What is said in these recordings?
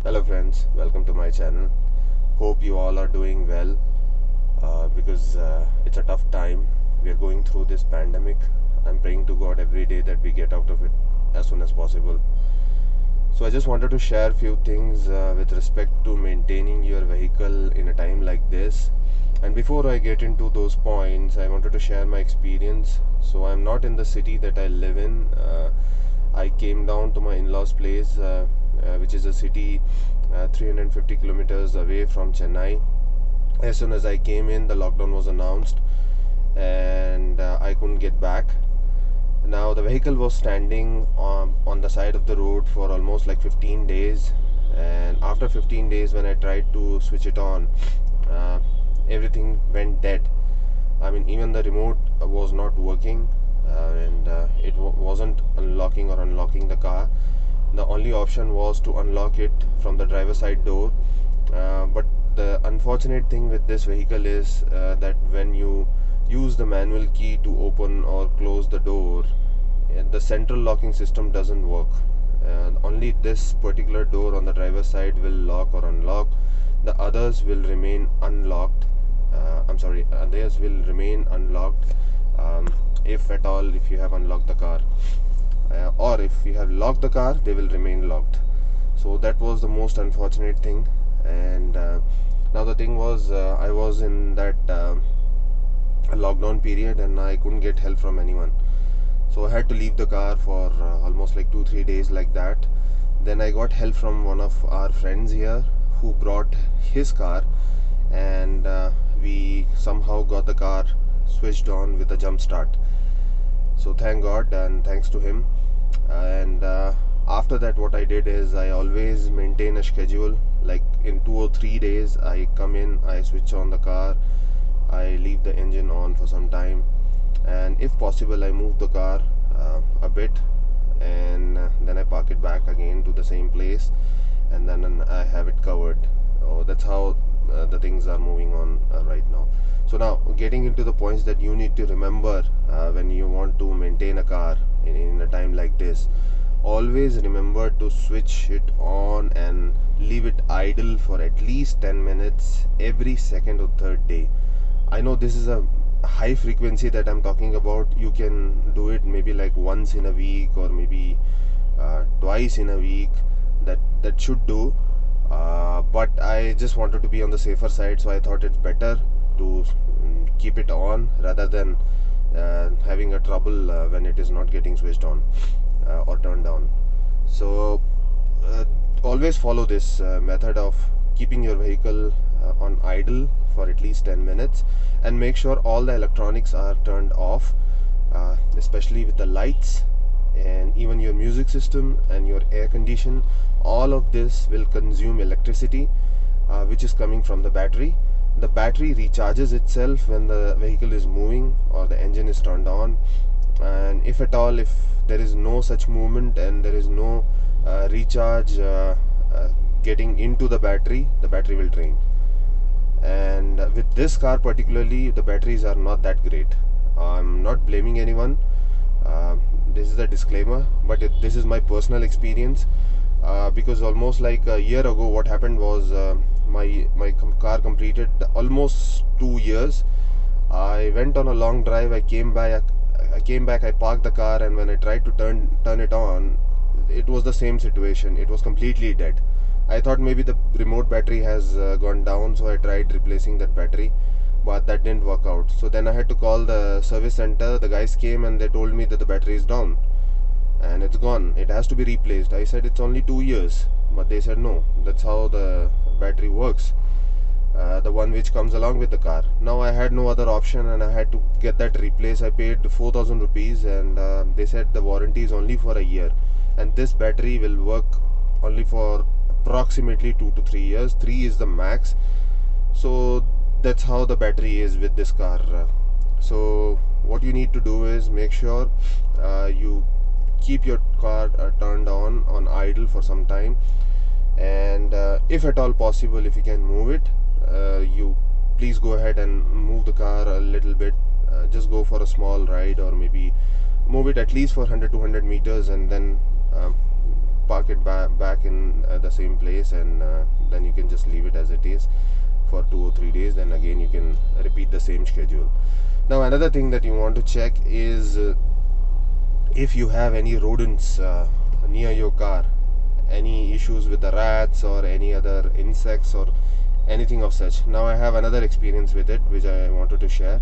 Hello friends, welcome to my channel. Hope you all are doing well because it's a tough time. We are going through this pandemic. I'm praying to God every day that we get out of it as soon as possible. So I just wanted to share a few things with respect to maintaining your vehicle in a time like this. And before I get into those points, I wanted to share my experience. So I'm not in the city that I live in. I came down to my in-laws' place, which is a city 350 kilometers away from Chennai. As soon as I came in, the lockdown was announced, and I couldn't get back. Now the vehicle was standing on the side of the road for almost like 15 days, and after 15 days, when I tried to switch it on, uh, everything went dead. I mean, even the remote was not working, and it wasn't unlocking or unlocking the car. The only option was to unlock it from the driver's side door. But the unfortunate thing with this vehicle is that when you use the manual key to open or close the door, the central locking system doesn't work. Only this particular door on the driver's side will lock or unlock. The others will remain unlocked. Others will remain unlocked, if at all, if you have unlocked the car, or if you have locked the car, they will remain locked. So that was the most unfortunate thing. And now the thing was, I was in that lockdown period, and I couldn't get help from anyone. So I had to leave the car for almost like 2-3 days like that. Then I got help from one of our friends here who brought his car, and we somehow got the car switched on with a jump start. So thank God and thanks to him. And after that, what I did is I always maintain a schedule. Like in 2 or 3 days, I come in, I switch on the car, I leave the engine on for some time, and if possible, I move the car a bit, and then I park it back again to the same place, and then I have it covered. Oh, that's how the things are moving on right now. So now, getting into the points that you need to remember when you want to maintain a car in a time like this. Always remember to switch it on and leave it idle for at least 10 minutes every second or third day. I know this is a high frequency that I'm talking about. You can do it maybe like once in a week, or maybe twice in a week. That should do. But I just wanted to be on the safer side, so I thought it's better to keep it on rather than having a trouble when it is not getting switched on or turned on. So uh, always follow this method of keeping your vehicle on idle for at least 10 minutes, and make sure all the electronics are turned off, especially with the lights, and even your music system and your air condition. All of this will consume electricity, which is coming from the battery. The battery recharges itself when the vehicle is moving or the engine is turned on, and if at all, if there is no such movement and there is no recharge getting into the battery will drain. And with this car particularly, the batteries are not that great. I'm not blaming anyone. This is a disclaimer, but this is my personal experience. Because almost like a year ago, what happened was, my car completed almost 2 years. I went on a long drive. I came back. I parked the car, and when I tried to turn it on, it was the same situation. It was completely dead. I thought maybe the remote battery has gone down, so I tried replacing that battery, but that didn't work out. So then I had to call the service center. The guys came and they told me that the battery is down and it's gone. It has to be replaced. I said it's only 2 years, but they said no. That's how the battery works. The one which comes along with the car. Now I had no other option, and I had to get that replaced. I paid 4,000 rupees, and they said the warranty is only for a year, and this battery will work only for approximately 2 to 3 years. 3 is the max. So that's how the battery is with this car. So what you need to do is make sure you keep your car turned on idle for some time, and if at all possible, if you can move it, you please go ahead and move the car a little bit. Just go for a small ride, or maybe move it at least for 100 200 meters, and then park it back in the same place, and then you can just leave it as it is for 2 or 3 days. Then again you can repeat the same schedule. Now another thing that you want to check is if you have any rodents near your car, any issues with the rats or any other insects or anything of such. Now I have another experience with it which I wanted to share.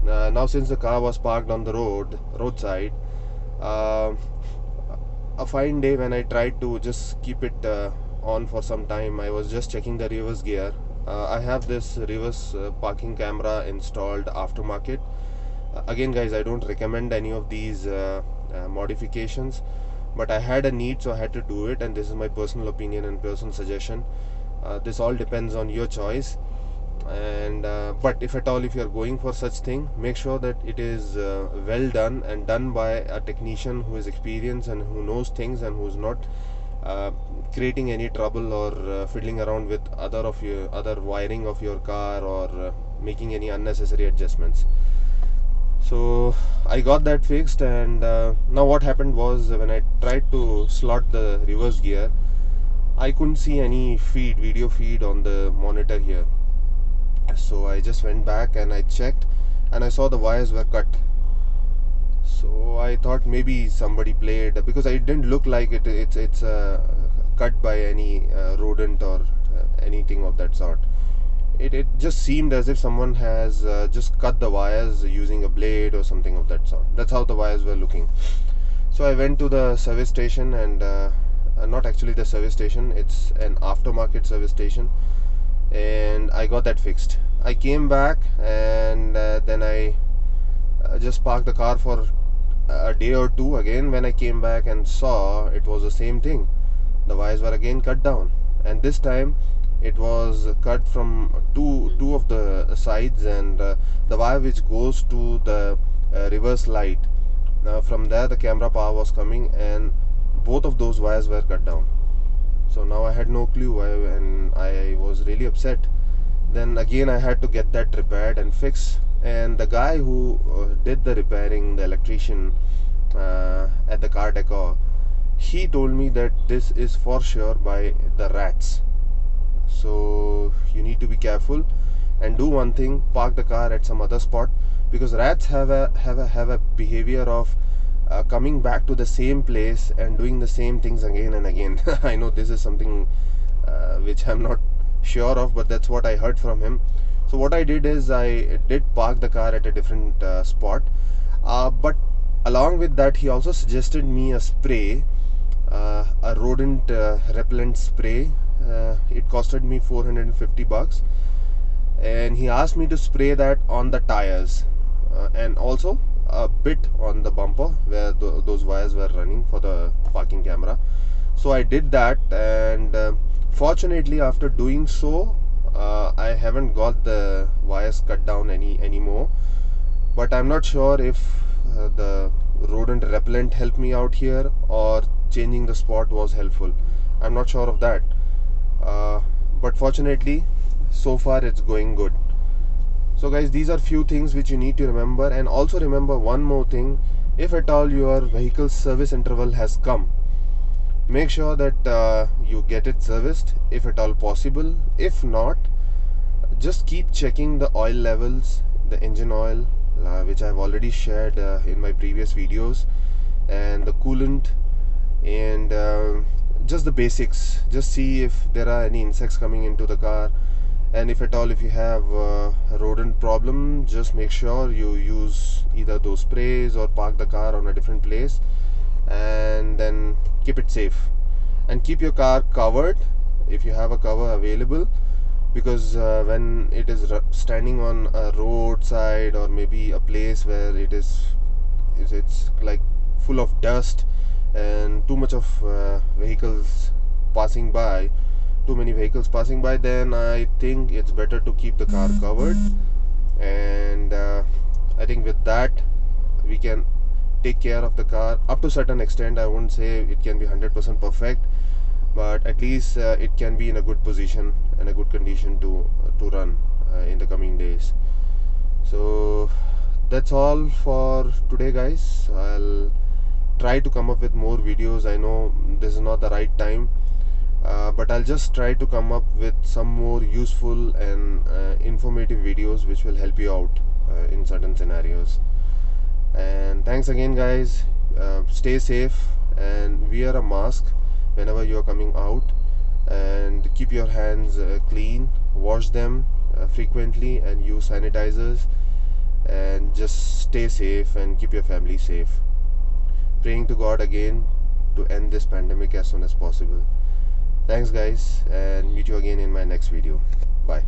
Now since the car was parked on the roadside, a fine day when I tried to just keep it on for some time, I was just checking the reverse gear. I have this reverse parking camera installed aftermarket. Again guys, I don't recommend any of these modifications, but I had a need, so I had to do it, and this is my personal opinion and personal suggestion. This all depends on your choice, and but if at all if you are going for such thing, make sure that it is well done and done by a technician who is experienced and who knows things and who's not creating any trouble or fiddling around with other wiring of your car or making any unnecessary adjustments. So I got that fixed, and now what happened was, when I tried to slot the reverse gear, I couldn't see any video feed on the monitor here. So I just went back and I checked, and I saw the wires were cut. So I thought maybe somebody played, because it didn't look like it's cut by any rodent or anything of that sort. It just seemed as if someone has just cut the wires using a blade or something of that sort. That's how the wires were looking. So I went to the service station, and not actually the service station, it's an aftermarket service station, and I got that fixed. I came back, and then I just parked the car for a day or two. Again, when I came back and saw, it was the same thing. The wires were again cut down, and this time it was cut from two of the sides, and the wire which goes to the reverse light, from there the camera power was coming, and both of those wires were cut down. So now I had no clue why, and I was really upset. Then again I had to get that repaired and fixed, and the guy who did the repairing, the electrician at the car decor, he told me that this is for sure by the rats. So you need to be careful and do one thing: park the car at some other spot, because rats have a behavior of coming back to the same place and doing the same things again and again. I know this is something which I'm not sure of, but that's what I heard from him. So what I did is I did park the car at a different spot, but along with that he also suggested me a spray, a rodent repellent spray. It costed me $450, and he asked me to spray that on the tires and also a bit on the bumper where those wires were running for the parking camera. So I did that, and fortunately after doing so, I haven't got the wires cut down anymore. But I'm not sure if the rodent repellent helped me out here or changing the spot was helpful. I'm not sure of that. But fortunately so far it's going good. So guys, these are few things which you need to remember, and also remember one more thing: if at all your vehicle's service interval has come, make sure that you get it serviced if at all possible. If not, just keep checking the oil levels, the engine oil, which I've already shared in my previous videos, and the coolant, and just the basics. Just see if there are any insects coming into the car, and if at all if you have a rodent problem, just make sure you use either those sprays or park the car on a different place, and then keep it safe. And keep your car covered if you have a cover available, because when it is standing on a roadside or maybe a place where it's like full of dust and too much of vehicles passing by, too many vehicles passing by, then I think it's better to keep the car covered. And I think with that we can take care of the car up to a certain extent. I won't say it can be 100% perfect, but at least it can be in a good position and a good condition to run in the coming days. So that's all for today, guys. I'll try to come up with more videos. I know this is not the right time, but I'll just try to come up with some more useful and informative videos which will help you out in certain scenarios. And thanks again, guys. Stay safe and wear a mask whenever you are coming out, and keep your hands clean, wash them frequently, and use sanitizers, and just stay safe and keep your family safe. Praying to God again to end this pandemic as soon as possible. Thanks, guys, and meet you again in my next video. Bye.